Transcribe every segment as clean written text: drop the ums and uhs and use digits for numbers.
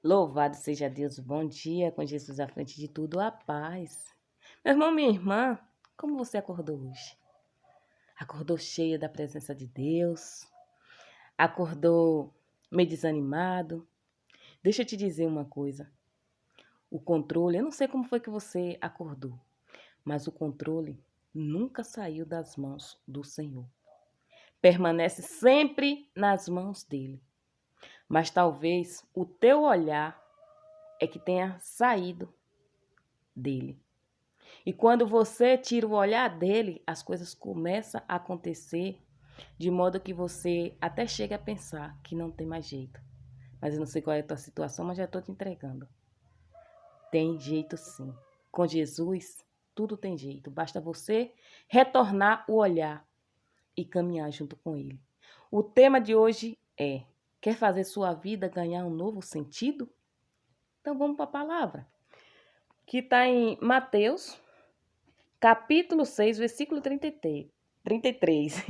Louvado seja Deus, bom dia, com Jesus à frente de tudo, a paz. Meu irmão, minha irmã, como você acordou hoje? Acordou cheia da presença de Deus? Acordou meio desanimado? Deixa eu te dizer uma coisa, o controle, eu não sei como foi que você acordou, mas o controle nunca saiu das mãos do Senhor. Permanece sempre nas mãos dele. Mas talvez o teu olhar é que tenha saído dele. E quando você tira o olhar dele, as coisas começam a acontecer de modo que você até chega a pensar que não tem mais jeito. Mas eu não sei qual é a tua situação, mas já estou te entregando. Tem jeito sim. Com Jesus, tudo tem jeito. Basta você retornar o olhar e caminhar junto com ele. O tema de hoje é: quer fazer sua vida ganhar um novo sentido? Então vamos para a palavra, que está em Mateus, capítulo 6, versículo 33.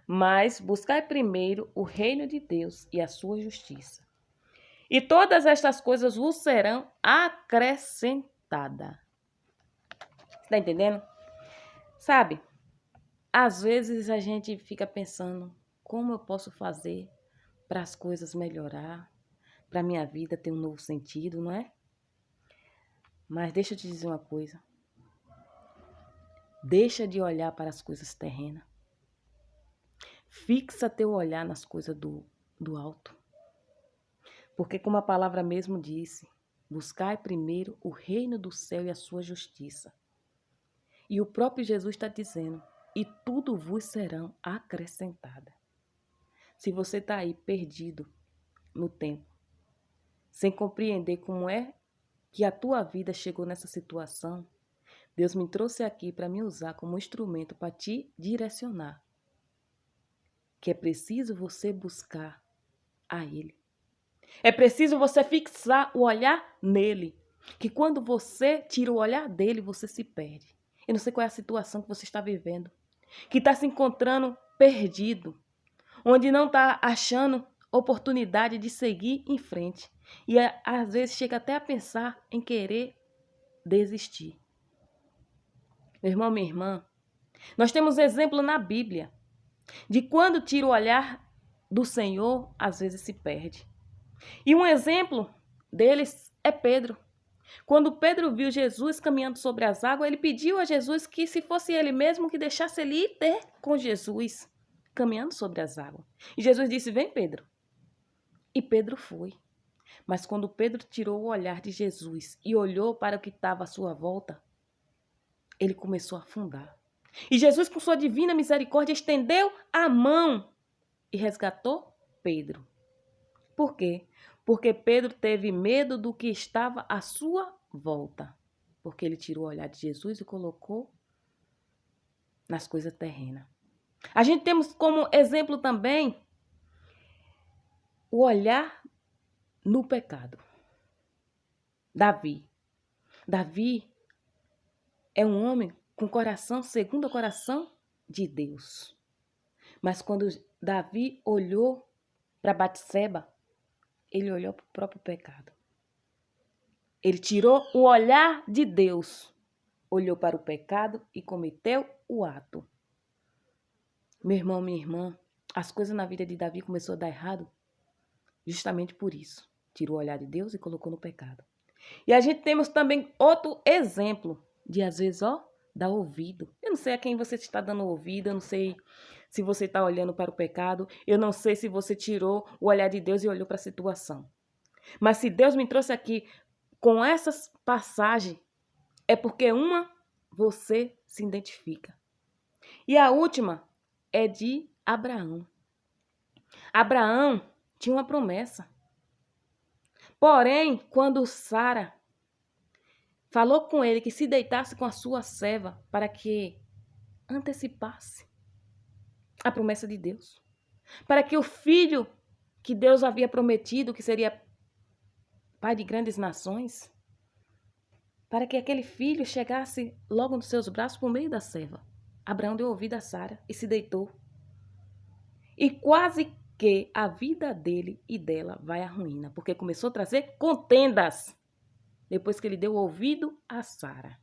Mas buscai primeiro o reino de Deus e a sua justiça. E todas estas coisas vos serão acrescentadas. Está entendendo? Sabe, às vezes a gente fica pensando como eu posso fazer para as coisas melhorar, para a minha vida ter um novo sentido, não é? Mas deixa eu te dizer uma coisa. Deixa de olhar para as coisas terrenas. Fixa teu olhar nas coisas do alto. Porque como a palavra mesmo disse, buscai primeiro o reino do céu e a sua justiça. E o próprio Jesus está dizendo, e tudo vos serão acrescentada. Se você está aí perdido no tempo, sem compreender como é que a tua vida chegou nessa situação, Deus me trouxe aqui para me usar como instrumento para te direcionar. Que é preciso você buscar a Ele. É preciso você fixar o olhar nele. Que quando você tira o olhar dele, você se perde. Eu não sei qual é a situação que você está vivendo. Que está se encontrando perdido. Onde não está achando oportunidade de seguir em frente. E às vezes chega até a pensar em querer desistir. Meu irmão, minha irmã, nós temos exemplo na Bíblia de quando tira o olhar do Senhor, às vezes se perde. E um exemplo deles é Pedro. Quando Pedro viu Jesus caminhando sobre as águas, ele pediu a Jesus que, se fosse ele mesmo, que deixasse ele ir ter com Jesus, caminhando sobre as águas. E Jesus disse, vem Pedro. E Pedro foi. Mas quando Pedro tirou o olhar de Jesus e olhou para o que estava à sua volta, ele começou a afundar. E Jesus, com sua divina misericórdia, estendeu a mão e resgatou Pedro. Por quê? Porque Pedro teve medo do que estava à sua volta. Porque ele tirou o olhar de Jesus e colocou nas coisas terrenas. A gente temos como exemplo também o olhar no pecado. Davi. Davi é um homem com coração segundo o coração de Deus. Mas quando Davi olhou para Batseba, ele olhou para o próprio pecado. Ele tirou o olhar de Deus, olhou para o pecado e cometeu o ato. Meu irmão, minha irmã, as coisas na vida de Davi começaram a dar errado justamente por isso. Tirou o olhar de Deus e colocou no pecado. E a gente temos também outro exemplo de, às vezes, dar ouvido. Eu não sei a quem você está dando ouvido, eu não sei se você está olhando para o pecado, eu não sei se você tirou o olhar de Deus e olhou para a situação. Mas se Deus me trouxe aqui com essas passagens, é porque uma você se identifica. E a última é de Abraão. Abraão tinha uma promessa. Porém, quando Sara falou com ele que se deitasse com a sua serva para que antecipasse a promessa de Deus, para que o filho que Deus havia prometido, que seria pai de grandes nações, para que aquele filho chegasse logo nos seus braços por meio da serva. Abraão deu ouvido a Sara e se deitou. E quase que a vida dele e dela vai à ruína, porque começou a trazer contendas depois que ele deu ouvido a Sara.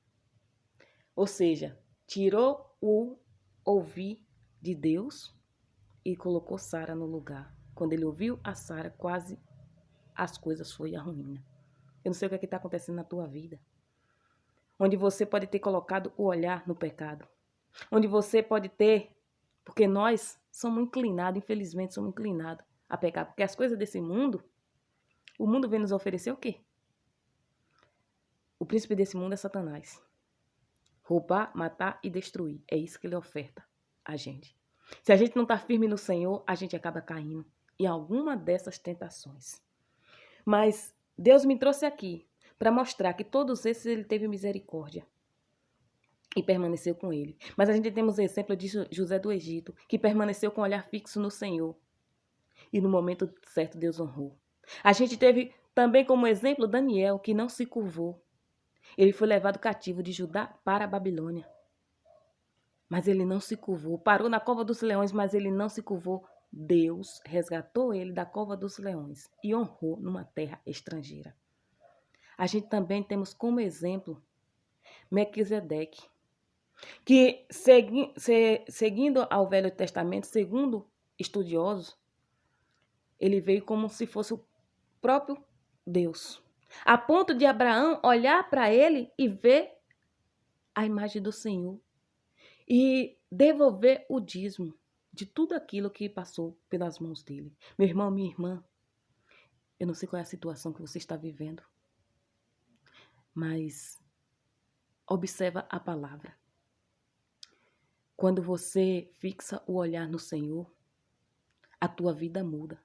Ou seja, tirou o ouvir de Deus e colocou Sara no lugar. Quando ele ouviu a Sara, quase as coisas foi à ruína. Eu não sei o que está acontecendo na tua vida. Onde você pode ter colocado o olhar no pecado. Onde você pode ter, porque nós somos inclinados, infelizmente somos inclinados a pecar. Porque as coisas desse mundo, o mundo vem nos oferecer o quê? O príncipe desse mundo é Satanás. Roubar, matar e destruir. É isso que ele oferta a gente. Se a gente não está firme no Senhor, a gente acaba caindo em alguma dessas tentações. Mas Deus me trouxe aqui para mostrar que todos esses ele teve misericórdia e permaneceu com ele. Mas a gente temos o exemplo de José do Egito, que permaneceu com o olhar fixo no Senhor. E no momento certo Deus honrou. A gente teve também como exemplo Daniel, que não se curvou. Ele foi levado cativo de Judá para a Babilônia. Mas ele não se curvou. Parou na cova dos leões, mas ele não se curvou. Deus resgatou ele da cova dos leões e honrou numa terra estrangeira. A gente também temos como exemplo Melquisedeque, que seguindo ao Velho Testamento, segundo estudiosos, ele veio como se fosse o próprio Deus. A ponto de Abraão olhar para ele e ver a imagem do Senhor e devolver o dízimo de tudo aquilo que passou pelas mãos dele. Meu irmão, minha irmã, eu não sei qual é a situação que você está vivendo, mas observa a palavra. Quando você fixa o olhar no Senhor, a tua vida muda.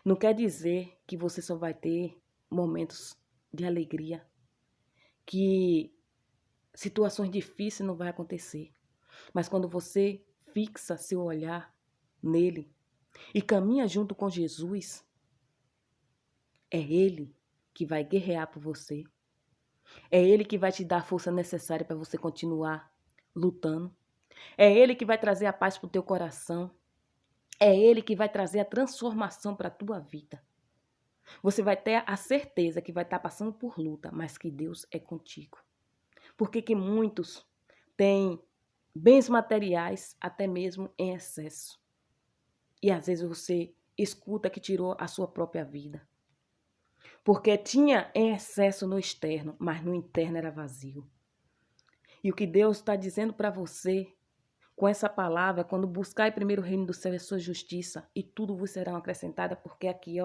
Não quer dizer que você só vai ter momentos de alegria, que situações difíceis não vão acontecer. Mas quando você fixa seu olhar nele e caminha junto com Jesus, é Ele que vai guerrear por você. É Ele que vai te dar a força necessária para você continuar lutando. É Ele que vai trazer a paz para o teu coração. É Ele que vai trazer a transformação para a tua vida. Você vai ter a certeza que vai estar passando por luta, mas que Deus é contigo. Porque que muitos têm bens materiais até mesmo em excesso. E às vezes você escuta que tirou a sua própria vida. Porque tinha em excesso no externo, mas no interno era vazio. E o que Deus está dizendo para você com essa palavra, quando buscar primeiro o reino do céu e a sua justiça, e tudo vos será acrescentado, porque aqui,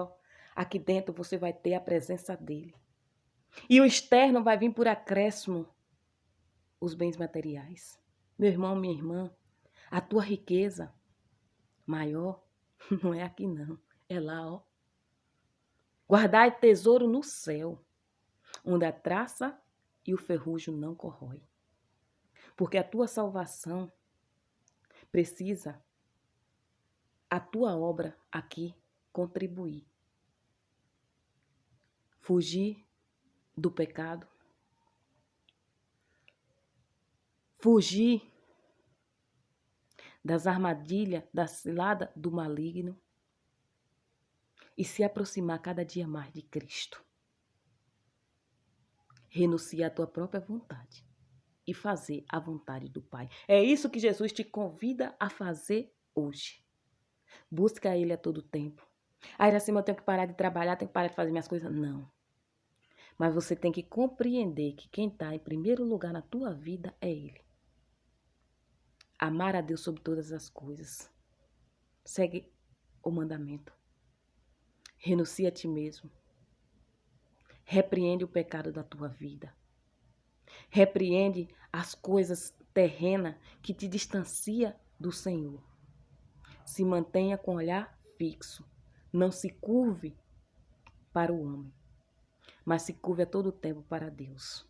aqui dentro você vai ter a presença dele. E o externo vai vir por acréscimo, os bens materiais. Meu irmão, minha irmã, a tua riqueza maior não é aqui não, é lá, Guardai tesouro no céu, onde a traça e o ferrugem não corrói. Porque a tua salvação precisa a tua obra aqui contribuir. Fugir do pecado. Fugir das armadilhas, da cilada do maligno. E se aproximar cada dia mais de Cristo. Renunciar à tua própria vontade e fazer a vontade do Pai. É isso que Jesus te convida a fazer hoje. Busca Ele a todo tempo. Aí assim, eu tenho que parar de trabalhar, tenho que parar de fazer minhas coisas. Não. Mas você tem que compreender que quem está em primeiro lugar na tua vida é Ele. Amar a Deus sobre todas as coisas. Segue o mandamento. Renuncia a ti mesmo. Repreende o pecado da tua vida. Repreende as coisas terrenas que te distancia do Senhor. Se mantenha com o olhar fixo. Não se curve para o homem, mas se curve a todo tempo para Deus.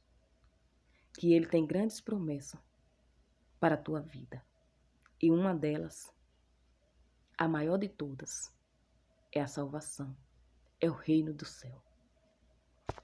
Que Ele tem grandes promessas para a tua vida. E uma delas, a maior de todas, é a salvação. É o reino do céu.